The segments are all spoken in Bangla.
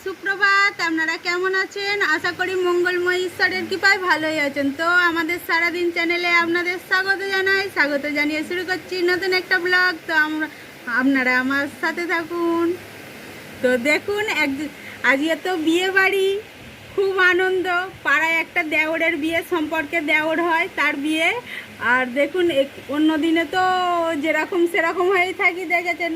সুপ্রভাত। আপনারা কেমন আছেন? আশা করি মঙ্গলময় ঈশ্বরের কৃপায় ভালোই আছেন। তো আমাদের সারাদিন চ্যানেলে আপনাদের স্বাগত জানিয়ে শুরু করছি নতুন একটা ব্লগ। তো আপনারা আমার সাথে থাকুন। তো দেখুন, আজকে তো বিয়ে বাড়ি, খুব আনন্দ। পাড়ায় একটা দেওরের বিয়ে, সম্পর্কে দেওর হয়, তার বিয়ে। আর দেখুন, অন্য দিনে তো যেরকম সেরকম হয়েই থাকি, দেখেছেন।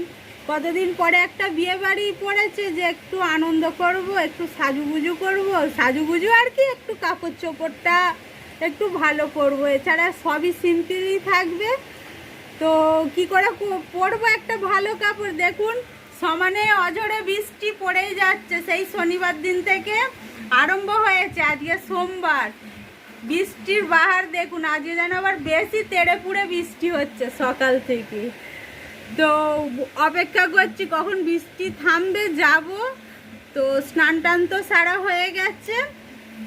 কতদিন পরে একটা বিয়ে বাড়ি পড়েছে, যে একটু আনন্দ করব, একটু সাজুগুজু করব। সাজুগুজু আর কি, একটু কাপড় চোপড়টা একটু ভালো করব, এছাড়া সবই সিম্পলই থাকবে। তো কি করে পরবো একটা ভালো কাপড়? দেখুন, সমানে অঝরে বৃষ্টি পড়েই যাচ্ছে, সেই শনিবার দিন থেকে আরম্ভ হয়েছে। আজকে সোমবার, বৃষ্টির বাহার দেখুন। আজকে যেন আবার বেশি তেড়ে পুড়ে বৃষ্টি হচ্ছে সকাল থেকে। তো অপেক্ষা করছি কখন বৃষ্টি থামবে, যাব। তো স্নান টান তো সারা হয়ে গেছে।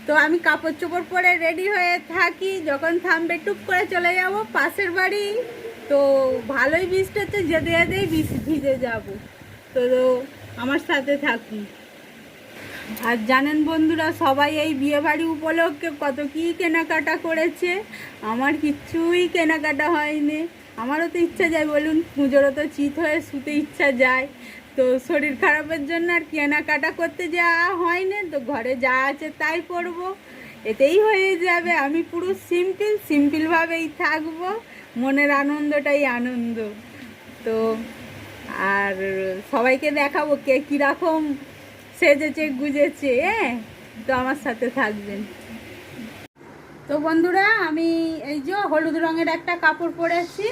তো আমি কাপড় চোপড় পরে রেডি হয়ে থাকি, যখন থামবে টুক করে চলে যাব পাশের বাড়ি। তো ভালোই বৃষ্টি হচ্ছে, যেতে যেতেই ভিজে যাব। তো আমার সাথে থাকুন। আর জানেন বন্ধুরা, সবাই এই বিয়েবাড়ি উপলক্ষে কত কী কেনাকাটা করেছে। আমার কিচ্ছুই কেনাকাটা হয়নি। আমারও তো ইচ্ছা যায়, বলুন, পুজোরও তো চিত হয়ে শুতে ইচ্ছা যায়। তো শরীর খারাপের জন্য আর কেনাকাটা করতে যাওয়া হয়নি। তো ঘরে যা আছে তাই পরবো, এতেই হয়ে যাবে। আমি পুরো সিম্পলভাবেই থাকবো। মনের আনন্দটাই আনন্দ। তো আর সবাইকে দেখাবো কে কীরকম সেজেছে গুজেছে। তো আমার সাথে থাকবেন। তো বন্ধুরা, আমি এই যে হলুদ রঙের একটা কাপড় পরেছি।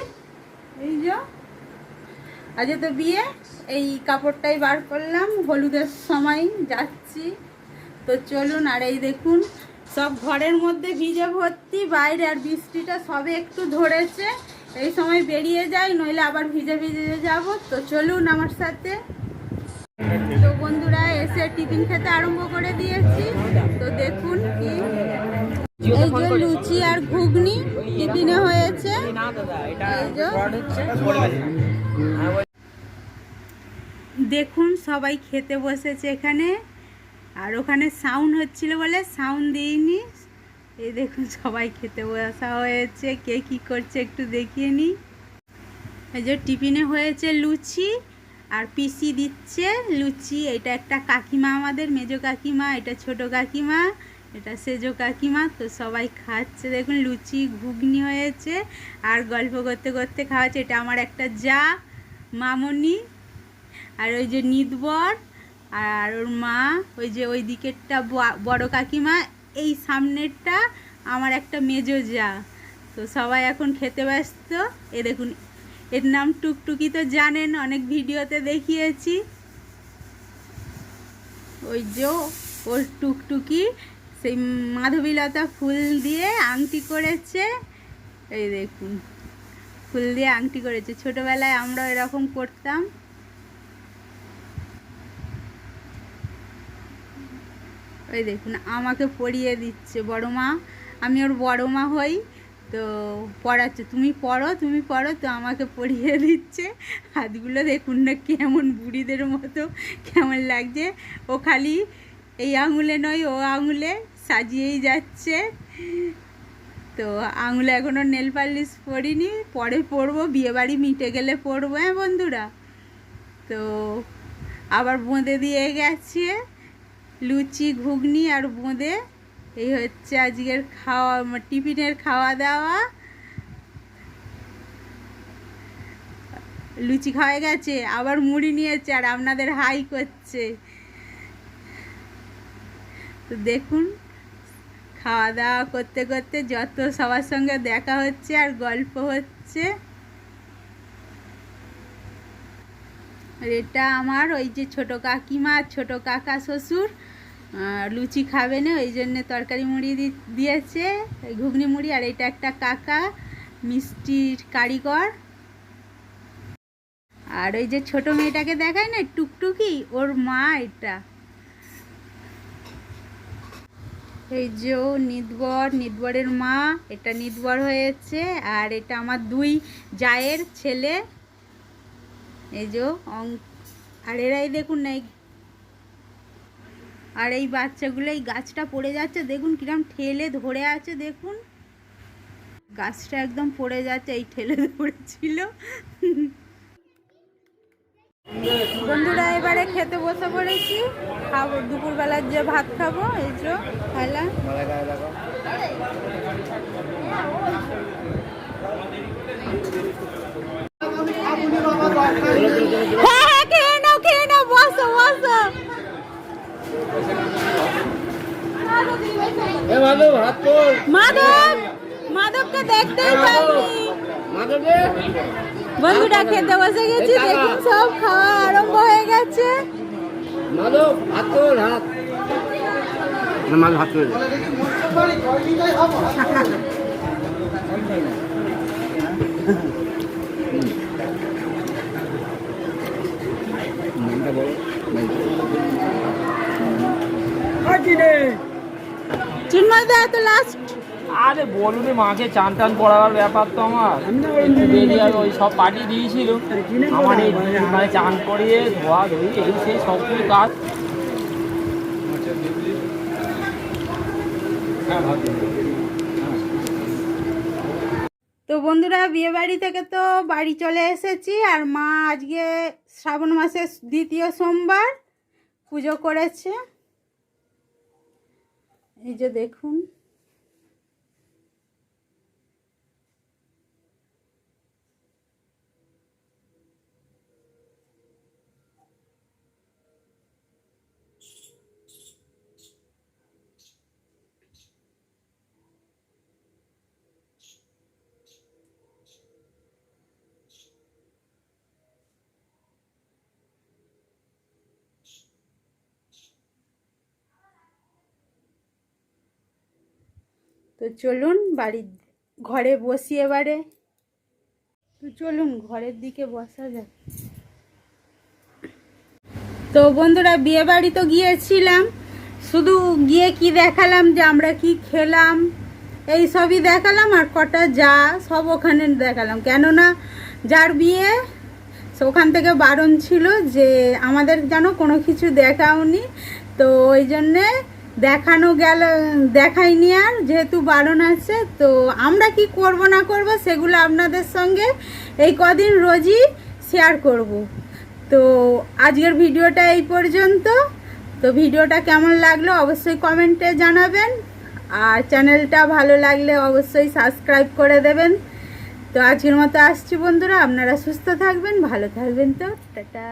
এই যে আজ তো বিয়ে, এই কাপড়টাই বার করলাম, হলুদের সময় যাচ্ছি। তো চলুন। আর এই দেখুন, সব ঘরের মধ্যে ভিজে ভর্তি, বাইরে আর বৃষ্টিটা সবে একটু ধরেছে। এই সময় বেরিয়ে যাই, নইলে আবার ভিজে ভিজে যাব। তো চলুন আমার সাথে। তো বন্ধুরা, এসে টিফিন খেতে আরম্ভ করে দিয়েছি। তো দেখুন, কি এই যে লুচি আর ঘুগনি টিফিনে হয়েছে। দেখুন, সবাই খেতে বসেছে এখানে। আর ওখানে সাউন্ড হচ্ছিল বলে সাউন্ড দিইনি। এই দেখুন, সবাই খেতে বসা হয়েছে। কে কী করছে একটু দেখিয়ে নিই। এই যে টিফিনে হয়েছে লুচি, আর পিসি দিচ্ছে লুচি। এটা একটা কাকিমা, আমাদের মেজো কাকিমা, এটা ছোট কাকিমা, এটা সেজো কাকিমা। তো সবাই খাচ্ছে। দেখুন, লুচি ঘুগনি হয়েছে, আর গল্প করতে করতে খাওয়াচ্ছে। এটা আমার একটা যা, মামনি, আর ওই যে নিদবর, আর ওর মা। ওই যে ওই দিকেরটা বড় কাকিমা, এই সামনেরটা আমার একটা মেজো যা। তো সবাই এখন খেতে ব্যস্ত। এ দেখুন, এর নাম টুকটুকি, তো জানেন, অনেক ভিডিওতে দেখিয়েছি। ওই যে ওর টুকটুকি, সেই মাধবীলতা ফুল দিয়ে আংটি করেছে। এই দেখুন, ফুল দিয়ে আংটি করেছে। ছোটোবেলায় আমরা এরকম করতাম। ওই দেখুন, আমাকে পরিয়ে দিচ্ছে বড় মা। আমি ওর বড় মা হই। তো পড়াচ্ছে, তুমি পড়ো। তো আমাকে পড়িয়ে দিচ্ছে। হাতগুলো দেখুন না, কেমন বুড়িদের মতো কেমন লাগছে। ও খালি এই আঙুলে নয়, ও আঙুলে সাজিয়েই যাচ্ছে। তো আঙুলে এখনও নেল পালিশ পরিনি, পরে পরবো, বিয়েবাড়ি মিটে গেলে পরবো। বন্ধুরা, তো আবার বোঁদে দিয়ে গেছে লুচি ঘুগনি আর বোঁদে। এই হচ্ছে আজকের খাওয়া, টিফিনের খাওয়া দাওয়া। লুচি খাওয়া গেছে, আবার মুড়ি নিয়েছে, আর আপনাদের হাই করছে। তো দেখুন, খাওয়া দাওয়া করতে করতে যত সবার সঙ্গে দেখা হচ্ছে আর গল্প হচ্ছে। আর এটা আমার ওই যে ছোট কাকিমা, ছোট কাকা শ্বশুর লুচি খাবে না, ওই জন্যে তরকারি মুড়ি দিয়েছে, ঘুগনি মুড়ি। আর এটা একটা কাকা, মিষ্টির কারিগর। আর ওই যে ছোট মেয়েটাকে দেখায় না, টুকটুকি, ওর মা এটা। এই যে নিদবরের মা, এটা নিদবর হয়েছে। আর এটা আমার দুই জায়ের ছেলে। এই যে আর এরাই দেখুন না, আর এই বাচ্চাগুলো এই গাছটা পড়ে যাচ্ছে, দেখুন কিরম ঠেলে ধরে আছে, দেখুন গাছটা একদম পড়ে যাচ্ছে, এই ঠেলে ধরেছিল। বন্ধুরা এবারে খেতে বসে পড়েছি, খাবো দুপুরবেলার যে ভাত খাবো, এই যে খালা। হ্যাঁ খেয়ে নাও বসো বসো। মাধব, মাধবকে দেখতেই পাইনি। বন্ধুরা খেতে বসে গেছি, দেখুন সব খাওয়া আরম্ভ হয়ে গেছে। মাধব হাত তোল, হাত না, মাধব হাত তোল। চিন্ময় দা তো লাস্ট। আরে বলুন, মাকে চান টান করাবার ব্যাপার তো আমার দেরি, আর ওই সব পাঠিয়ে দিয়েছিল আমার, এই মানে চান করিয়ে ধোয়া ধুই এই সেই সব কিছু কাজ। তো বন্ধুরা বিয়ে বাড়ি থেকে তো বাড়ি চলে এসেছি, আর মা আজকে শ্রাবণ মাসের দ্বিতীয় সোমবার পুজো করেছে, এই যে দেখুন। তো চলুন ঘরে বসি এবারে, তো চলুন ঘরের দিকে বসা যাক। তো বন্ধুরা বিয়ে বাড়ি তো গিয়েছিলাম, শুধু গিয়ে কি দেখালাম যে আমরা কি খেলাম এই সবই দেখালাম, আর কটা যা সব ওখানে দেখালাম, কেননা যার বিয়ে ওখান থেকে বারণ ছিল যে আমাদের যেন কোনো কিছু দেখাওনি, তো ওই জন্যে দেখাইনি, আর যেহেতু বারণ আছে তো আমরা কি করব না করব সেগুলো আপনাদের সঙ্গে এই কদিন রোজই শেয়ার করব। তো আজকের ভিডিওটা এই পর্যন্ত। তো ভিডিওটা কেমন লাগলো অবশ্যই কমেন্টে জানাবেন, আর চ্যানেলটা ভালো লাগলে অবশ্যই সাবস্ক্রাইব করে দেবেন। তো আজকের মতো আসছি বন্ধুরা, আপনারা সুস্থ থাকবেন, ভালো থাকবেন, তো টাটা।